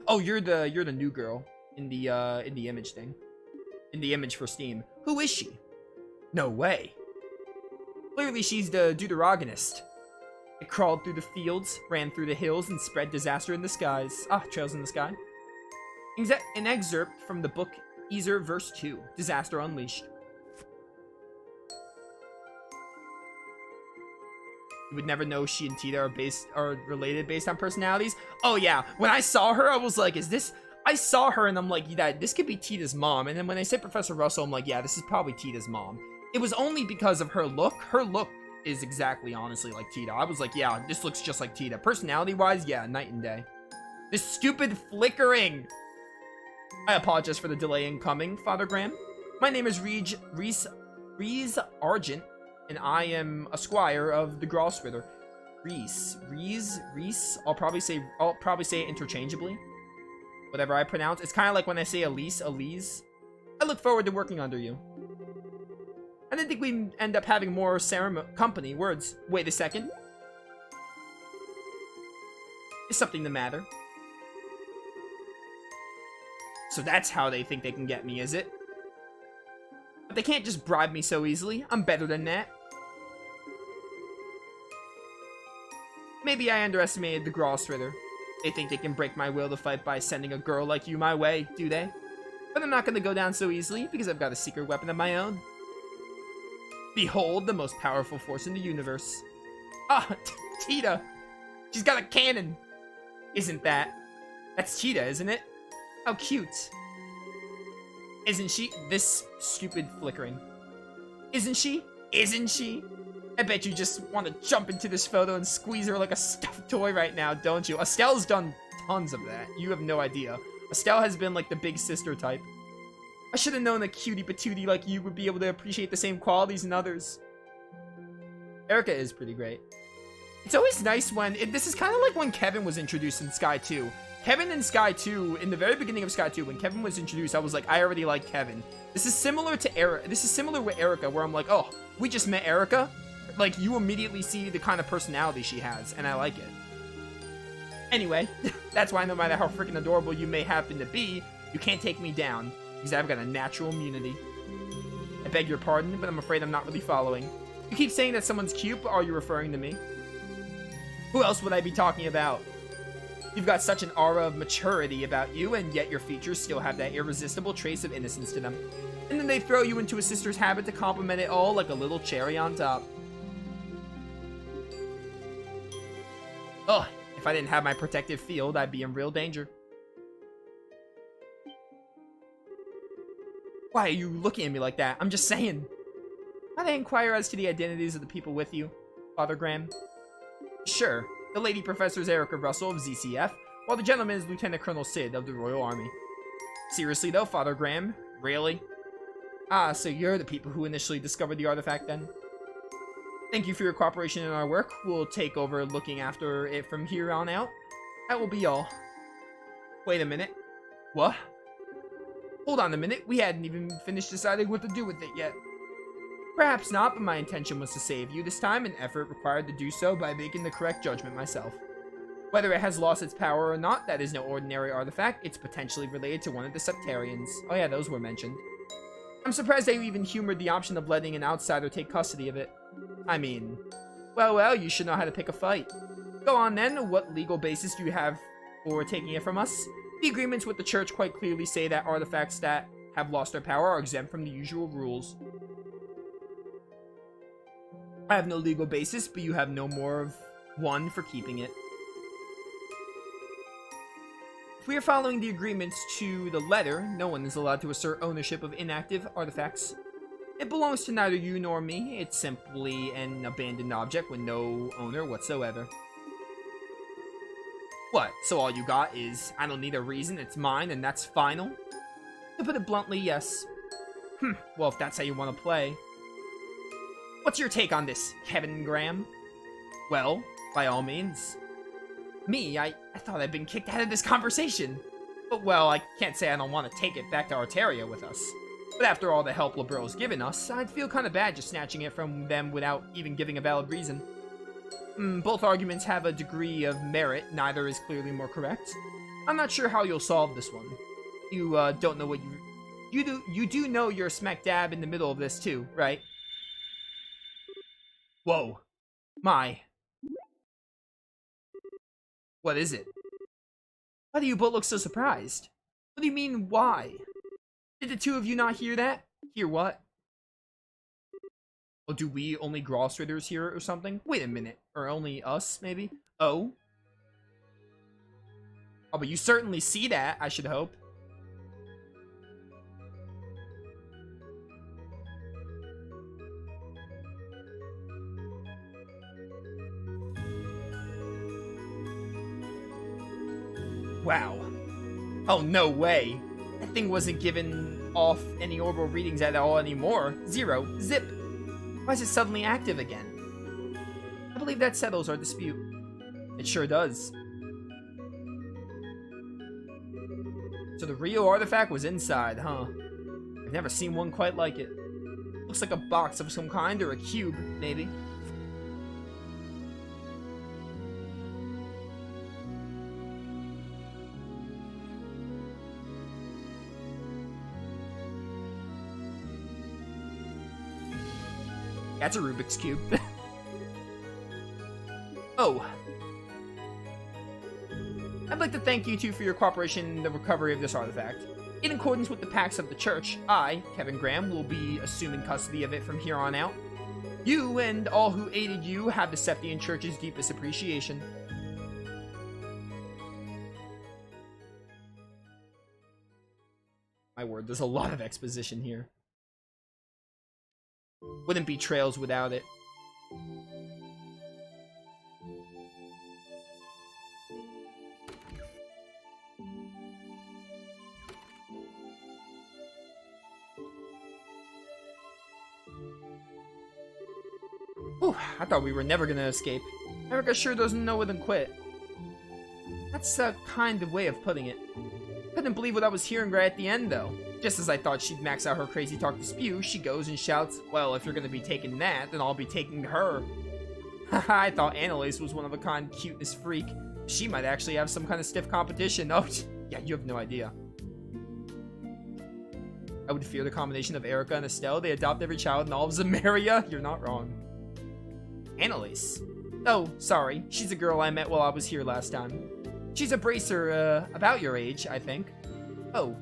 Oh, you're the new girl in the image thing. In the image for Steam. Who is she? No way. Clearly she's the deuteragonist. It crawled through the fields, ran through the hills, and spread disaster in the skies. Ah, Trails in the Sky. An excerpt from the book Ezer verse 2, Disaster Unleashed. You would never know she and Tita are related based on personalities. Oh yeah, when I saw her, I was like, is this... I saw her and I'm like, yeah, this could be Tita's mom. And then when they said Professor Russell, I'm like, yeah, this is probably Tita's mom. It was only because of her look. Her look is exactly, honestly, like Tita. I was like, yeah, this looks just like Tita. Personality-wise, yeah, night and day. This stupid flickering. I apologize for the delay in coming, Father Graham. My name is Reese Argent, and I am a squire of the Grosritter. Reese. I'll probably say it interchangeably. Whatever I pronounce. It's kind of like when I say Elise. I look forward to working under you. I didn't think we'd end up having more company words. Wait a second. Is something the matter? So that's how they think they can get me, is it? But they can't just bribe me so easily. I'm better than that. Maybe I underestimated the Grosritter. They think they can break my will to fight by sending a girl like you my way, do they? But I'm not going to go down so easily, because I've got a secret weapon of my own. Behold, the most powerful force in the universe. Ah, Tita! She's got a cannon! Isn't that? That's Tita, isn't it? How cute. Isn't she? This stupid flickering. Isn't she? Isn't she? I bet you just want to jump into this photo and squeeze her like a stuffed toy right now, don't you? Estelle's done tons of that. You have no idea. Estelle has been like the big sister type. I should have known a cutie patootie like you would be able to appreciate the same qualities in others. Erica is pretty great. It's always nice when... this is kind of like when Kevin was introduced in Sky 2. Kevin in Sky 2, in the very beginning of Sky 2, when Kevin was introduced, I was like, I already like Kevin. This is similar to Erica. This is similar with Erica, where I'm like, oh, we just met Erica? Like, you immediately see the kind of personality she has, and I like it. Anyway, that's why no matter how freaking adorable you may happen to be, you can't take me down, because I've got a natural immunity. I beg your pardon, but I'm afraid I'm not really following. You keep saying that someone's cute, but are you referring to me? Who else would I be talking about? You've got such an aura of maturity about you, and yet your features still have that irresistible trace of innocence to them. And then they throw you into a sister's habit to compliment it all like a little cherry on top. Ugh, if I didn't have my protective field, I'd be in real danger. Why are you looking at me like that? I'm just saying. Might I inquire as to the identities of the people with you, Father Graham? Sure. The lady professor is Erica Russell of ZCF, while the gentleman is Lieutenant Colonel Sid of the Royal Army. Seriously though, Father Graham? Really? Ah, so you're the people who initially discovered the artifact then? Thank you for your cooperation in our work. We'll take over looking after it from here on out. That will be all. Wait a minute. What? Hold on a minute. We hadn't even finished deciding what to do with it yet. Perhaps not, but my intention was to save you this time, an effort required to do so by making the correct judgment myself. Whether it has lost its power or not, that is no ordinary artifact. It's potentially related to one of the Septarians. Oh yeah, those were mentioned. I'm surprised they even humored the option of letting an outsider take custody of it. I mean, well, you should know how to pick a fight. Go on then, what legal basis do you have for taking it from us? The agreements with the church quite clearly say that artifacts that have lost their power are exempt from the usual rules. I have no legal basis, but you have no more of one for keeping it. If we are following the agreements to the letter, no one is allowed to assert ownership of inactive artifacts. It belongs to neither you nor me. It's simply an abandoned object with no owner whatsoever. What, so all you got is, I don't need a reason, it's mine, and that's final? To put it bluntly, yes. Well, if that's how you want to play. What's your take on this, Kevin Graham? Well, by all means. Me, I thought I'd been kicked out of this conversation. But, well, I can't say I don't want to take it back to Arteria with us. But after all the help Lebro's given us, I'd feel kind of bad just snatching it from them without even giving a valid reason. Both arguments have a degree of merit, neither is clearly more correct. I'm not sure how you'll solve this one. You don't know what you do know you're smack dab in the middle of this too, right? Whoa. My. What is it? Why do you both look so surprised? What do you mean, why? Did the two of you not hear that? Hear what? Oh, do we only Grossritters here or something? Wait a minute. Or only us, maybe? Oh? Oh, but you certainly see that, I should hope. Wow. Oh, no way. That thing wasn't giving off any orbital readings at all anymore. 0. Zip. Why is it suddenly active again? I believe that settles our dispute. It sure does. So the real artifact was inside, huh? I've never seen one quite like it. Looks like a box of some kind or a cube, maybe. That's a Rubik's Cube. Oh. I'd like to thank you two for your cooperation in the recovery of this artifact. In accordance with the pacts of the church, I, Kevin Graham, will be assuming custody of it from here on out. You and all who aided you have the Septian Church's deepest appreciation. My word, there's a lot of exposition here. Wouldn't be Trails without it. Whew, I thought we were never gonna escape. Erica sure doesn't know it and quit. That's a kind of way of putting it. Couldn't believe what I was hearing right at the end, though. Just as I thought she'd max out her crazy talk to spew, she goes and shouts, well, if you're gonna be taking that, then I'll be taking her. Haha, I thought Annalise was one of a kind cuteness freak. She might actually have some kind of stiff competition. Oh, yeah, you have no idea. I would fear the combination of Erica and Estelle. They adopt every child in all of Zamaria. You're not wrong. Annalise. Oh, sorry. She's a girl I met while I was here last time. She's a bracer, about your age, I think. Oh.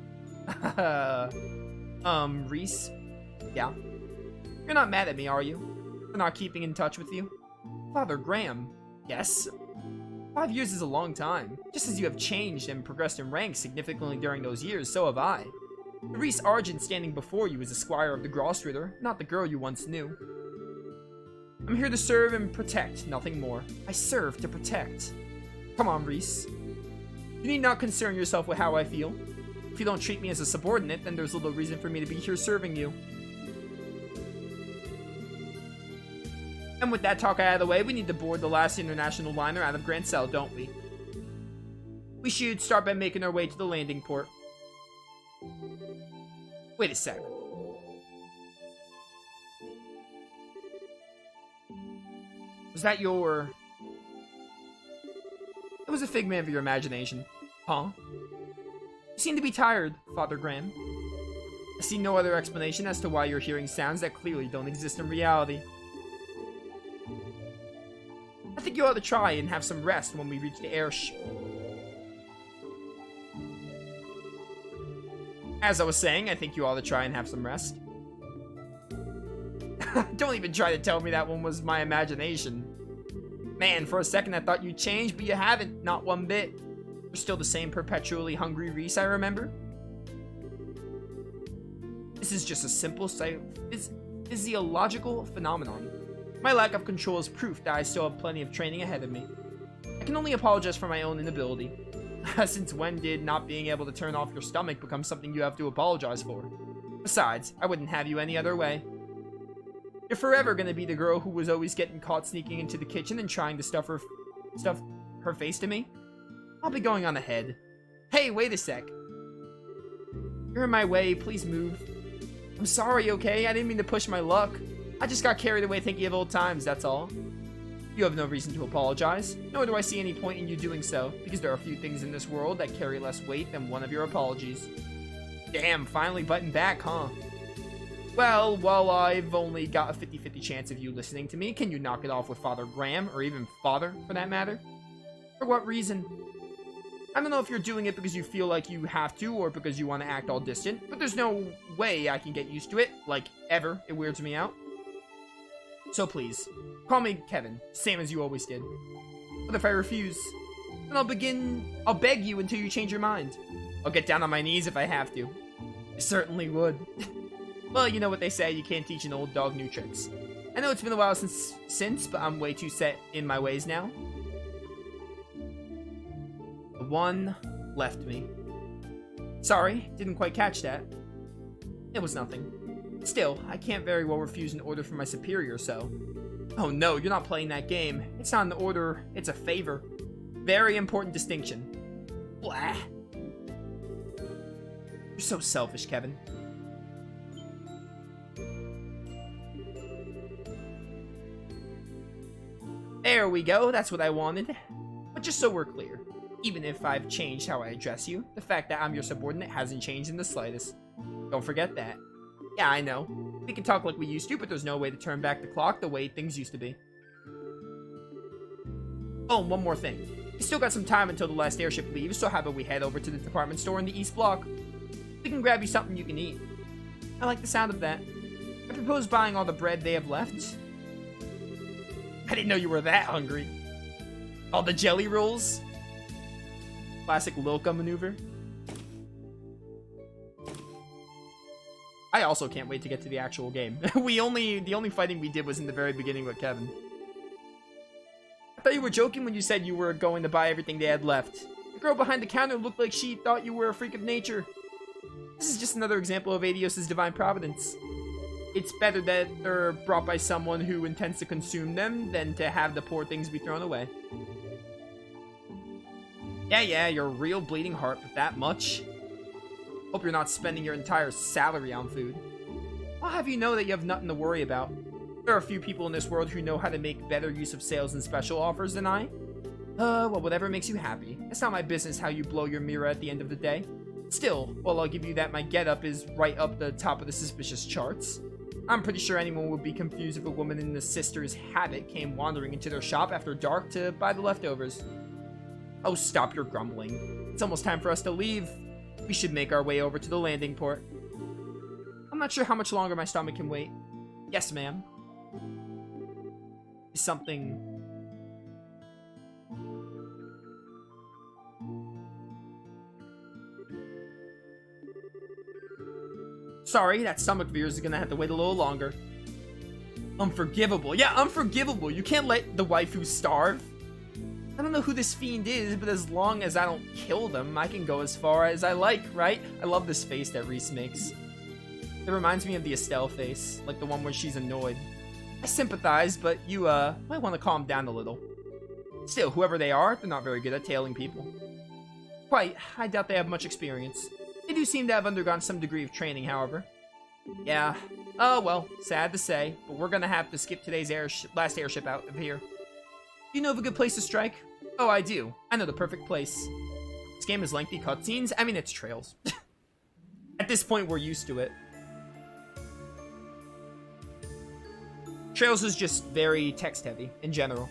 Reese? Yeah? You're not mad at me, are you? For not keeping in touch with you? Father Graham. Yes? 5 years is a long time. Just as you have changed and progressed in rank significantly during those years, so have I. The Reese Argent standing before you is a squire of the Grossritter, not the girl you once knew. I'm here to serve and protect, nothing more. I serve to protect. Come on, Reese. You need not concern yourself with how I feel. If you don't treat me as a subordinate, then there's little reason for me to be here serving you. And with that talk out of the way, we need to board the last international liner out of Grand Cell, don't we? We should start by making our way to the landing port. Wait a sec. Was that your... It was a figment of your imagination. Huh? You seem to be tired, Father Graham. I see no other explanation as to why you're hearing sounds that clearly don't exist in reality. I think you ought to try and have some rest when we reach the airship. As I was saying, I think you ought to try and have some rest. Don't even try to tell me that one was my imagination. Man, for a second I thought you'd changed, but you haven't. Not one bit. You're still the same perpetually hungry Reese I remember. This is just a simple physiological phenomenon. My lack of control is proof that I still have plenty of training ahead of me. I can only apologize for my own inability. Since when did not being able to turn off your stomach become something you have to apologize for? Besides, I wouldn't have you any other way. You're forever gonna be the girl who was always getting caught sneaking into the kitchen and trying to stuff her face to me. I'll be going on ahead. Hey, wait a sec. You're in my way, please move. I'm sorry, okay? I didn't mean to push my luck. I just got carried away thinking of old times, that's all. You have no reason to apologize, nor do I see any point in you doing so, because there are few things in this world that carry less weight than one of your apologies. Damn, finally biting back, huh? Well, while I've only got a 50-50 chance of you listening to me, can you knock it off with Father Graham, or even Father, for that matter? For what reason? I don't know if you're doing it because you feel like you have to, or because you want to act all distant, but there's no way I can get used to it, like, ever. It weirds me out. So please, call me Kevin, same as you always did. But if I refuse, then I'll beg you until you change your mind. I'll get down on my knees if I have to. I certainly would. Well, you know what they say, you can't teach an old dog new tricks. I know it's been a while since, but I'm way too set in my ways now. The one left me. Sorry, didn't quite catch that. It was nothing. Still, I can't very well refuse an order from my superior, so... Oh no, you're not playing that game. It's not an order, it's a favor. Very important distinction. Blah. You're so selfish, Kevin. There we go, that's what I wanted. But just so we're clear, even if I've changed how I address you, the fact that I'm your subordinate hasn't changed in the slightest. Don't forget that. Yeah, I know. We can talk like we used to, but there's no way to turn back the clock the way things used to be. Oh, and one more thing. We still got some time until the last airship leaves, so how about we head over to the department store in the East Block? We can grab you something you can eat. I like the sound of that. I propose buying all the bread they have left. I didn't know you were that hungry. All the jelly rolls? Classic Lilka maneuver. I also can't wait to get to the actual game. The only fighting we did was in the very beginning with Kevin. I thought you were joking when you said you were going to buy everything they had left. The girl behind the counter looked like she thought you were a freak of nature. This is just another example of Adios' divine providence. It's better that they're brought by someone who intends to consume them than to have the poor things be thrown away. Yeah, you're a real bleeding heart, but that much? Hope you're not spending your entire salary on food. I'll have you know that you have nothing to worry about. There are a few people in this world who know how to make better use of sales and special offers than I. Well, whatever makes you happy. It's not my business how you blow your mirror at the end of the day. Still, while I'll give you that my getup is right up the top of the suspicious charts, I'm pretty sure anyone would be confused if a woman in the sister's habit came wandering into their shop after dark to buy the leftovers. Oh, stop your grumbling. It's almost time for us to leave. We should make our way over to the landing port. I'm not sure how much longer my stomach can wait. Yes, ma'am. Something... Sorry, that stomach of yours is gonna have to wait a little longer. Unforgivable. Yeah, unforgivable. You can't let the waifu starve. I don't know who this fiend is, but as long as I don't kill them, I can go as far as I like, right? I love this face that Reese makes. It reminds me of the Estelle face, like the one where she's annoyed. I sympathize, but you, might want to calm down a little. Still, whoever they are, they're not very good at tailing people. Quite, I doubt they have much experience. They do seem to have undergone some degree of training, however. Yeah. Oh, well, sad to say, but we're gonna have to skip today's last airship out of here. Do you know of a good place to strike? Oh, I do. I know the perfect place. This game has lengthy cutscenes. I mean, it's Trails. At this point, we're used to it. Trails is just very text-heavy, in general.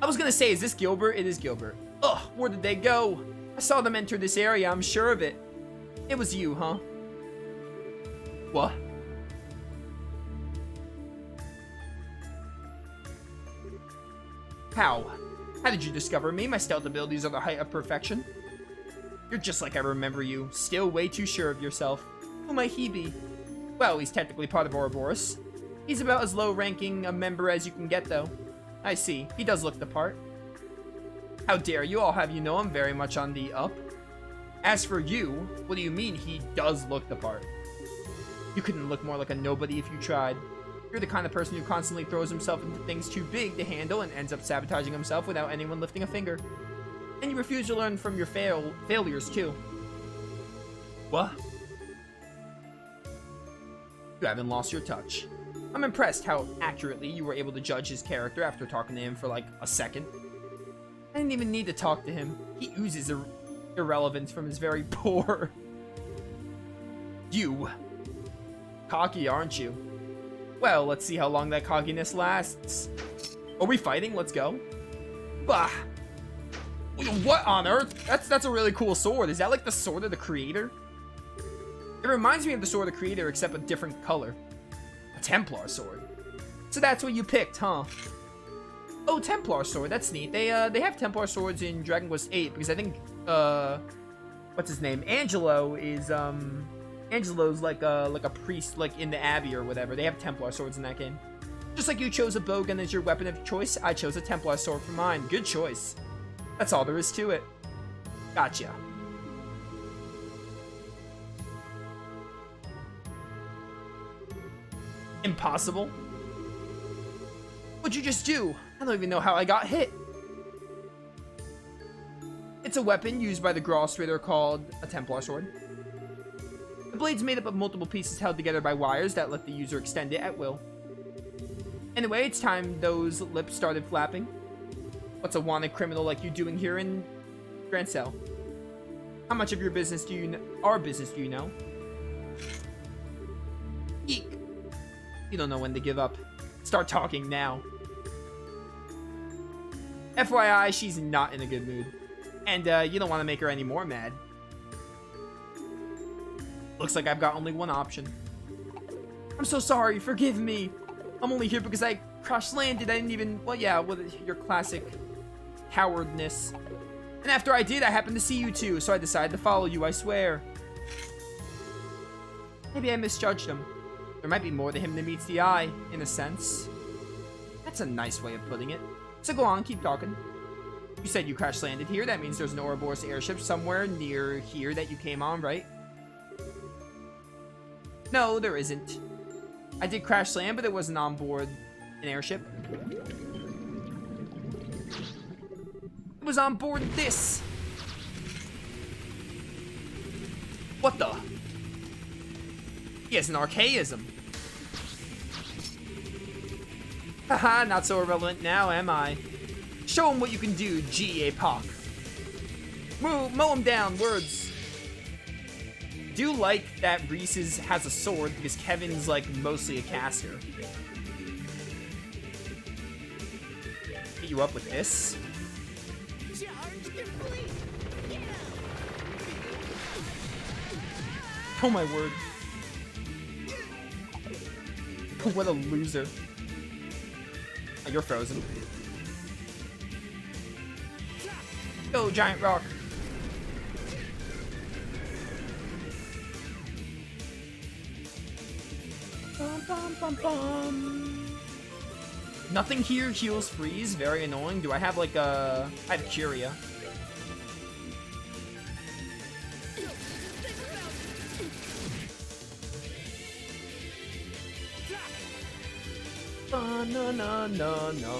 I was gonna say, is this Gilbert? It is Gilbert. Ugh, where did they go? I saw them enter this area, I'm sure of it. It was you, huh? What? How? How did you discover me? My stealth abilities are the height of perfection. You're just like I remember you, still way too sure of yourself. Who might he be? Well, he's technically part of Ouroboros. He's about as low-ranking a member as you can get, though. I see. He does look the part. How dare you? I'll have you know I'm very much on the up. As for you, what do you mean he does look the part? You couldn't look more like a nobody if you tried. You're the kind of person who constantly throws himself into things too big to handle and ends up sabotaging himself without anyone lifting a finger. And you refuse to learn from your failures, too. What? You haven't lost your touch. I'm impressed how accurately you were able to judge his character after talking to him for like a second. I didn't even need to talk to him. He oozes irrelevance from his very pore. You. Cocky, aren't you? Well, let's see how long that cockiness lasts. Are we fighting? Let's go. Bah. What on earth? That's a really cool sword. Is that like the sword of the creator? It reminds me of the sword of the creator, except a different color. A Templar sword. So that's what you picked, huh? Oh, Templar sword. That's neat. They have Templar swords in Dragon Quest VIII because I think what's his name? Angelo's like a priest, like in the Abbey or whatever. They have Templar swords in that game. Just like you chose a bowgun as your weapon of choice, I chose a Templar sword for mine. Good choice. That's all there is to it. Gotcha. Impossible? What'd you just do? I don't even know how I got hit. It's a weapon used by the Grosstrader called a Templar sword. The blade's made up of multiple pieces held together by wires that let the user extend it at will. Anyway, it's time those lips started flapping. What's a wanted criminal like you doing here in Grancel? How much of your business do you know? Our business do you know? Eek. You don't know when to give up. Start talking now. FYI, she's not in a good mood. And you don't want to make her any more mad. Looks like I've got only one option. I'm so sorry, forgive me. I'm only here because I crash landed. I didn't even, well, yeah, with your classic cowardness. And after I did, I happened to see you too, so I decided to follow you, I swear. Maybe I misjudged him. There might be more to him than meets the eye, in a sense. That's a nice way of putting it. So go on, keep talking. You said you crash landed here. That means there's an Ouroboros airship somewhere near here that you came on, right? No, there isn't. I did crash land, but it wasn't on board an airship. It was on board this. What the? He has an archaism. Haha, not so irrelevant now, am I? Show him what you can do, G.A.Poc. Mow him down, words. Do like that Reese's has a sword because Kevin's like mostly a caster. Hit you up with this. Oh my word. What a loser. Oh, you're frozen. Go, giant rock. Bum, bum, bum, bum. Nothing here heals freeze. Very annoying. Do I have like a... I have Curia. Na na na na.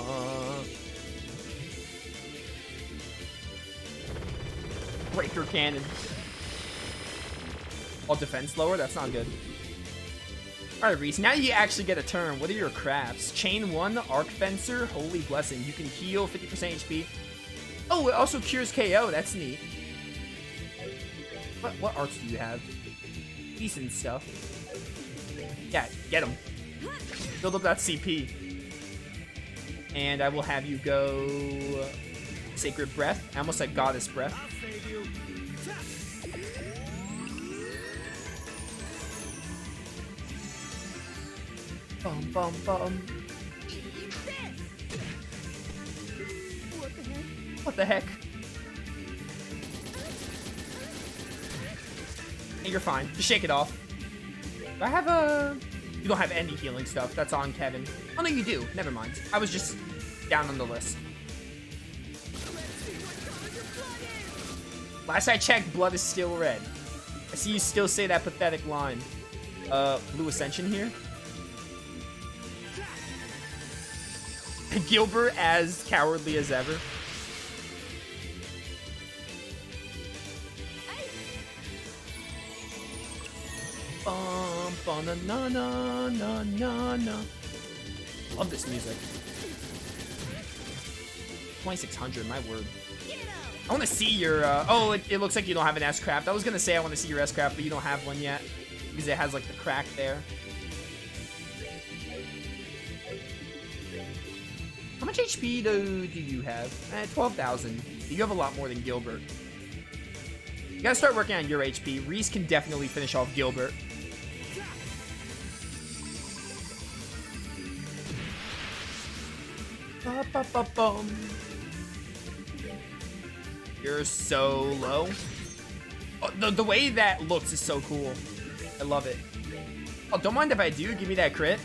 Breaker cannon. All defense lower? That's not good. Alright, Reese, now you actually get a turn. What are your crafts? Chain 1, Arc Fencer, Holy Blessing. You can heal 50% HP. Oh, it also cures KO. That's neat. What arts do you have? Decent stuff. Yeah, get him. Build up that CP. And I will have you go... Sacred Breath. I almost said Goddess Breath. Bum, bum, bum. What the heck? Hey, you're fine. Just shake it off. Do I have a... You don't have any healing stuff. That's on Kevin. Oh, no, you do. Never mind. I was just down on the list. Last I checked, blood is still red. I see you still say that pathetic line. Blue Ascension here. Gilbert as cowardly as ever. Bum, Ba-na-na-na-na-na-na. Love this music. 2600, my word. I want to see your, oh, it looks like you don't have an S-Craft. I was going to say I want to see your S-Craft, but you don't have one yet. Because it has, like, the crack there. How much HP do you have? 12,000. You have a lot more than Gilbert. You gotta start working on your HP. Reese can definitely finish off Gilbert. Ba-ba-ba-bum. You're so low. Oh, the way that looks is so cool. I love it. Oh, don't mind if I do. Give me that crit.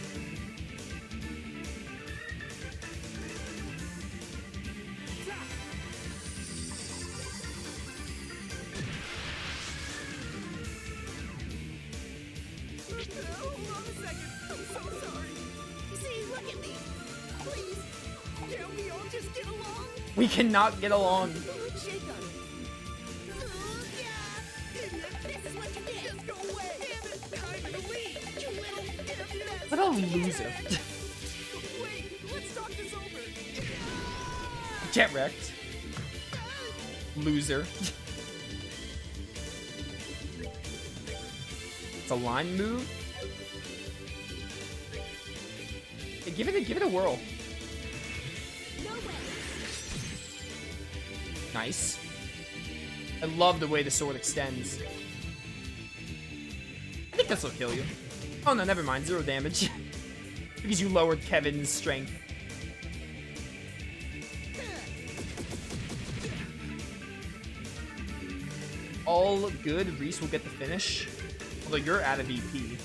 We cannot get along. What a loser. Get wrecked. Loser. It's a line move. Hey, give it a whirl. Nice. I love the way the sword extends. I think this will kill you. Oh no, never mind. 0 damage. Because you lowered Kevin's strength. All good. Reese will get the finish. Although you're out of EP.